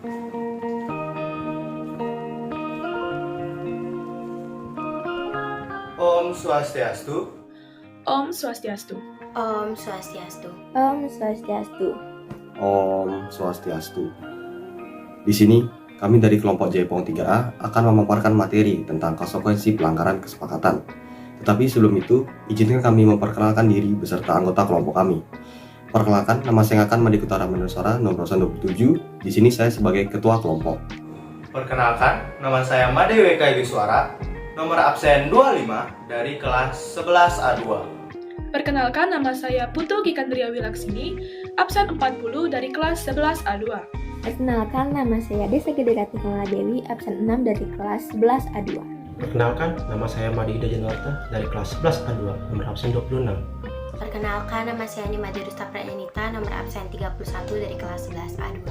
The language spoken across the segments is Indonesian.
Om Swastiastu. Om Swastiastu. Om Swastiastu. Om Swastiastu. Om Swastiastu. Di sini, kami dari kelompok Jaipong 3A akan memaparkan materi tentang konsekuensi pelanggaran kesepakatan. Tetapi sebelum itu, izinkan kami memperkenalkan diri beserta anggota kelompok kami. Perkenalkan, nama saya akan Madi Utara Menusara nomor 27. Di sini saya sebagai ketua kelompok. Perkenalkan, nama saya Made WK Suara, nomor absen 25 dari kelas 11A2. Perkenalkan, nama saya Putu Kikandria Wilaksini, absen 40 dari kelas 11A2. Perkenalkan, nama saya Desa Gederati Dewi, absen 6 dari kelas 11A2. Perkenalkan, nama saya Madi Ida Januarta dari kelas 11A2, nomor absen 26. Perkenalkan, nama saya Nimade Rusta Pranyanita, nomor absen 31 dari kelas 11A2.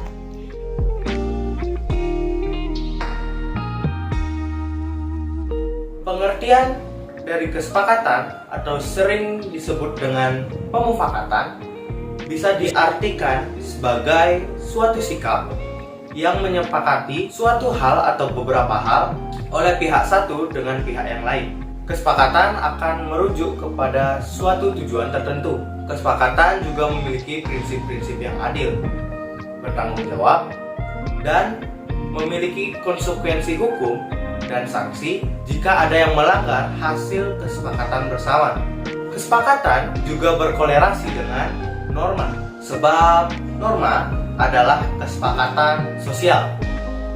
Pengertian dari kesepakatan atau sering disebut dengan pemufakatan bisa diartikan sebagai suatu sikap yang menyepakati suatu hal atau beberapa hal oleh pihak satu dengan pihak yang lain. Kesepakatan akan merujuk kepada suatu tujuan tertentu. Kesepakatan juga memiliki prinsip-prinsip yang adil, bertanggung jawab, dan memiliki konsekuensi hukum dan sanksi jika ada yang melanggar hasil kesepakatan bersama. Kesepakatan juga berkolerasi dengan norma, sebab norma adalah kesepakatan sosial.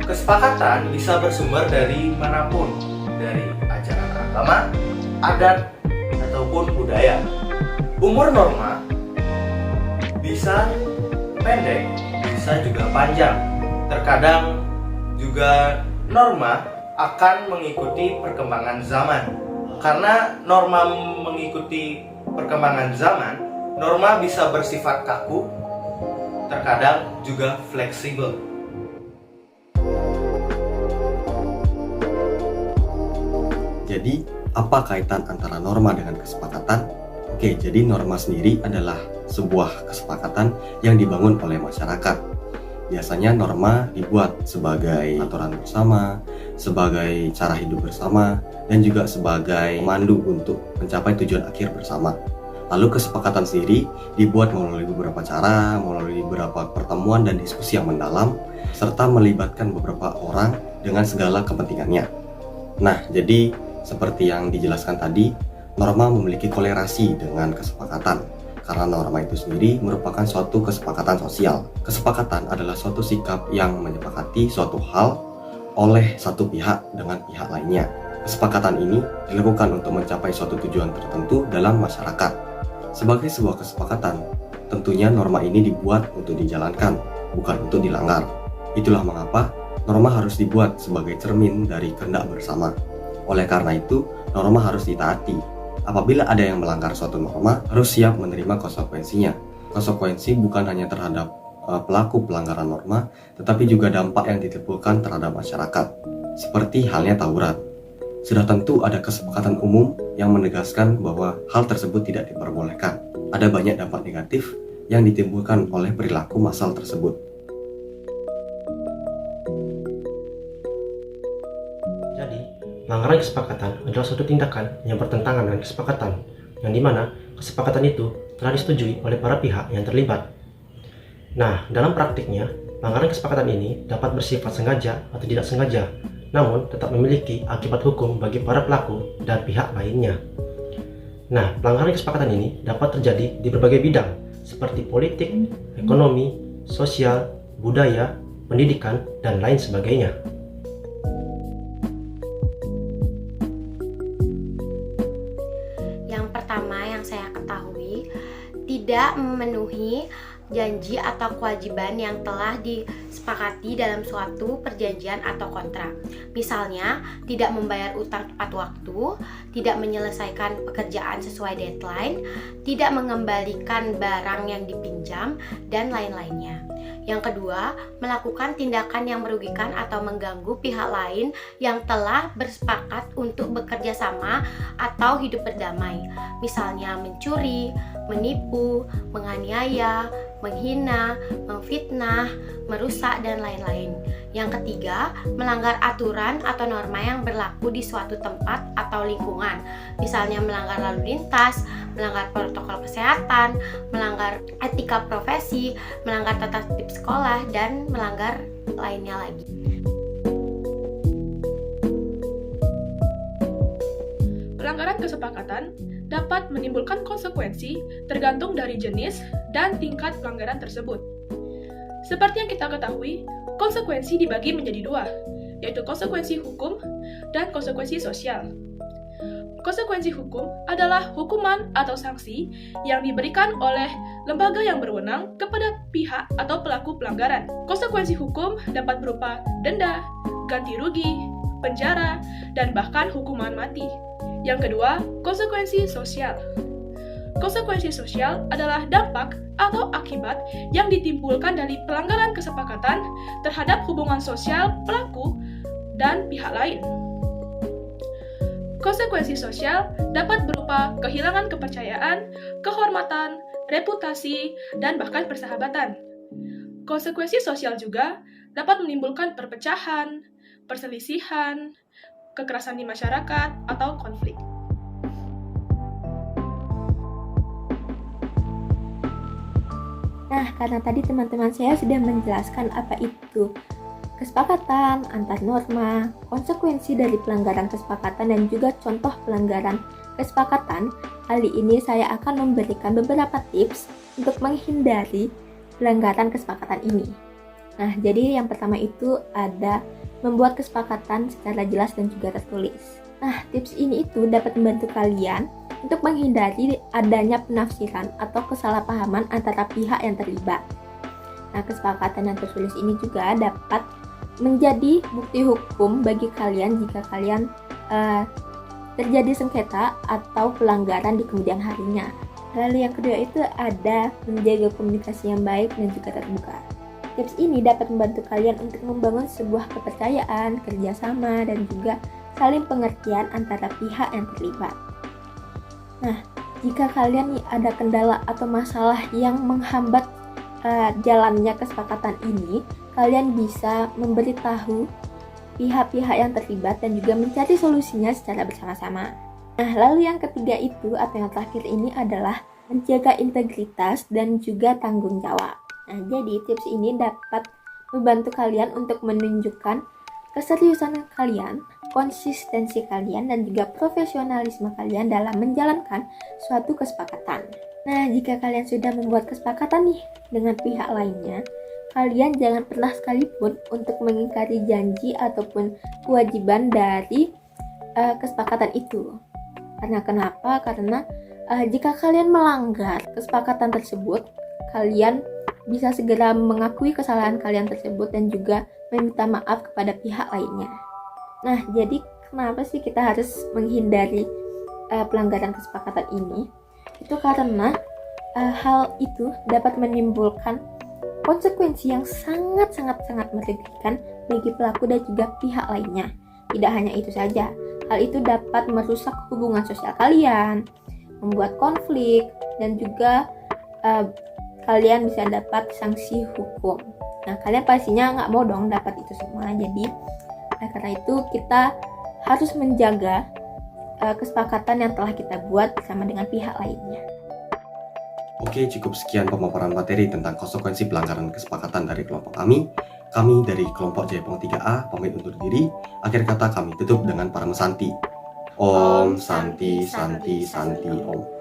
Kesepakatan bisa bersumber dari manapun, dari ajaran agama, adat, ataupun budaya. Umur norma bisa pendek, bisa juga panjang. Terkadang juga norma akan mengikuti perkembangan zaman. Karena norma mengikuti perkembangan zaman, norma bisa bersifat kaku, terkadang juga fleksibel. Jadi, apa kaitan antara norma dengan kesepakatan? Oke, jadi norma sendiri adalah sebuah kesepakatan yang dibangun oleh masyarakat. Biasanya norma dibuat sebagai aturan bersama, sebagai cara hidup bersama, dan juga sebagai pemandu untuk mencapai tujuan akhir bersama. Lalu kesepakatan sendiri dibuat melalui beberapa cara, melalui beberapa pertemuan dan diskusi yang mendalam, serta melibatkan beberapa orang dengan segala kepentingannya. Nah, jadi seperti yang dijelaskan tadi, norma memiliki kolerasi dengan kesepakatan. Karena norma itu sendiri merupakan suatu kesepakatan sosial. Kesepakatan adalah suatu sikap yang menyepakati suatu hal oleh satu pihak dengan pihak lainnya. Kesepakatan ini dilakukan untuk mencapai suatu tujuan tertentu dalam masyarakat. Sebagai sebuah kesepakatan, tentunya norma ini dibuat untuk dijalankan, bukan untuk dilanggar. Itulah mengapa norma harus dibuat sebagai cermin dari kehendak bersama. Oleh karena itu, norma harus ditaati. Apabila ada yang melanggar suatu norma, harus siap menerima konsekuensinya. Konsekuensi bukan hanya terhadap pelaku pelanggaran norma, tetapi juga dampak yang ditimbulkan terhadap masyarakat. Seperti halnya tawuran. Sudah tentu ada kesepakatan umum yang menegaskan bahwa hal tersebut tidak diperbolehkan. Ada banyak dampak negatif yang ditimbulkan oleh perilaku massal tersebut. Pelanggaran kesepakatan adalah suatu tindakan yang bertentangan dengan kesepakatan, yang dimana kesepakatan itu telah disetujui oleh para pihak yang terlibat. Nah, dalam praktiknya, pelanggaran kesepakatan ini dapat bersifat sengaja atau tidak sengaja, namun tetap memiliki akibat hukum bagi para pelaku dan pihak lainnya. Nah, pelanggaran kesepakatan ini dapat terjadi di berbagai bidang, seperti politik, ekonomi, sosial, budaya, pendidikan, dan lain sebagainya. Tidak memenuhi janji atau kewajiban yang telah disepakati dalam suatu perjanjian atau kontrak. Misalnya, tidak membayar utang tepat waktu, tidak menyelesaikan pekerjaan sesuai deadline, tidak mengembalikan barang yang dipinjam, dan lain-lainnya. Yang kedua, melakukan tindakan yang merugikan atau mengganggu pihak lain yang telah bersepakat untuk bekerja sama atau hidup berdamai. Misalnya mencuri, menipu, menganiaya, menghina, memfitnah, merusak, dan lain-lain. Yang ketiga, melanggar aturan atau norma yang berlaku di suatu tempat atau lingkungan. Misalnya melanggar lalu lintas, melanggar protokol kesehatan, melanggar etika profesi, melanggar tata tertib sekolah, dan melanggar lainnya lagi. Pelanggaran kesepakatan dapat menimbulkan konsekuensi tergantung dari jenis dan tingkat pelanggaran tersebut. Seperti yang kita ketahui, konsekuensi dibagi menjadi dua, yaitu konsekuensi hukum dan konsekuensi sosial. Konsekuensi hukum adalah hukuman atau sanksi yang diberikan oleh lembaga yang berwenang kepada pihak atau pelaku pelanggaran. Konsekuensi hukum dapat berupa denda, ganti rugi, penjara, dan bahkan hukuman mati. Yang kedua, konsekuensi sosial. Konsekuensi sosial adalah dampak atau akibat yang ditimbulkan dari pelanggaran kesepakatan terhadap hubungan sosial pelaku dan pihak lain. Konsekuensi sosial dapat berupa kehilangan kepercayaan, kehormatan, reputasi, dan bahkan persahabatan. Konsekuensi sosial juga dapat menimbulkan perpecahan, perselisihan, kekerasan di masyarakat, atau konflik. Nah, karena tadi teman-teman saya sudah menjelaskan apa itu kesepakatan antar norma, konsekuensi dari pelanggaran kesepakatan, dan juga contoh pelanggaran kesepakatan, kali ini saya akan memberikan beberapa tips untuk menghindari pelanggaran kesepakatan ini. Nah, jadi yang pertama itu ada membuat kesepakatan secara jelas dan juga tertulis. Nah, tips ini itu dapat membantu kalian untuk menghindari adanya penafsiran atau kesalahpahaman antara pihak yang terlibat. Nah, kesepakatan yang tertulis ini juga dapat menjadi bukti hukum bagi kalian jika kalian terjadi sengketa atau pelanggaran di kemudian harinya. Lalu yang kedua itu ada menjaga komunikasi yang baik dan juga terbuka. Tips ini dapat membantu kalian untuk membangun sebuah kepercayaan, kerjasama, dan juga saling pengertian antara pihak yang terlibat. Nah, jika kalian ada kendala atau masalah yang menghambat jalannya kesepakatan ini, kalian bisa memberitahu pihak-pihak yang terlibat dan juga mencari solusinya secara bersama-sama. Nah, lalu yang ketiga itu atau yang terakhir ini adalah menjaga integritas dan juga tanggung jawab. Nah, jadi tips ini dapat membantu kalian untuk menunjukkan keseriusan kalian, konsistensi kalian, dan juga profesionalisme kalian dalam menjalankan suatu kesepakatan. Nah, jika kalian sudah membuat kesepakatan nih dengan pihak lainnya, kalian jangan pernah sekalipun untuk mengingkari janji ataupun kewajiban dari kesepakatan itu. Karena kenapa? Karena jika kalian melanggar kesepakatan tersebut, kalian bisa segera mengakui kesalahan kalian tersebut dan juga meminta maaf kepada pihak lainnya. Nah, jadi kenapa sih kita harus menghindari pelanggaran kesepakatan ini? Itu karena hal itu dapat menimbulkan konsekuensi yang sangat merugikan bagi pelaku dan juga pihak lainnya. Tidak hanya itu saja, hal itu dapat merusak hubungan sosial kalian, membuat konflik, dan juga kalian bisa dapat sanksi hukum. Nah, kalian pastinya nggak mau dong dapat itu semua. Jadi, karena itu kita harus menjaga kesepakatan yang telah kita buat bersama dengan pihak lainnya. Oke, cukup sekian pemaparan materi tentang konsekuensi pelanggaran kesepakatan dari kelompok kami. Kami dari kelompok Jaipong 3A pamit undur diri. Akhir kata kami tutup dengan Paramesanti. Om Santi Santi Santi Om.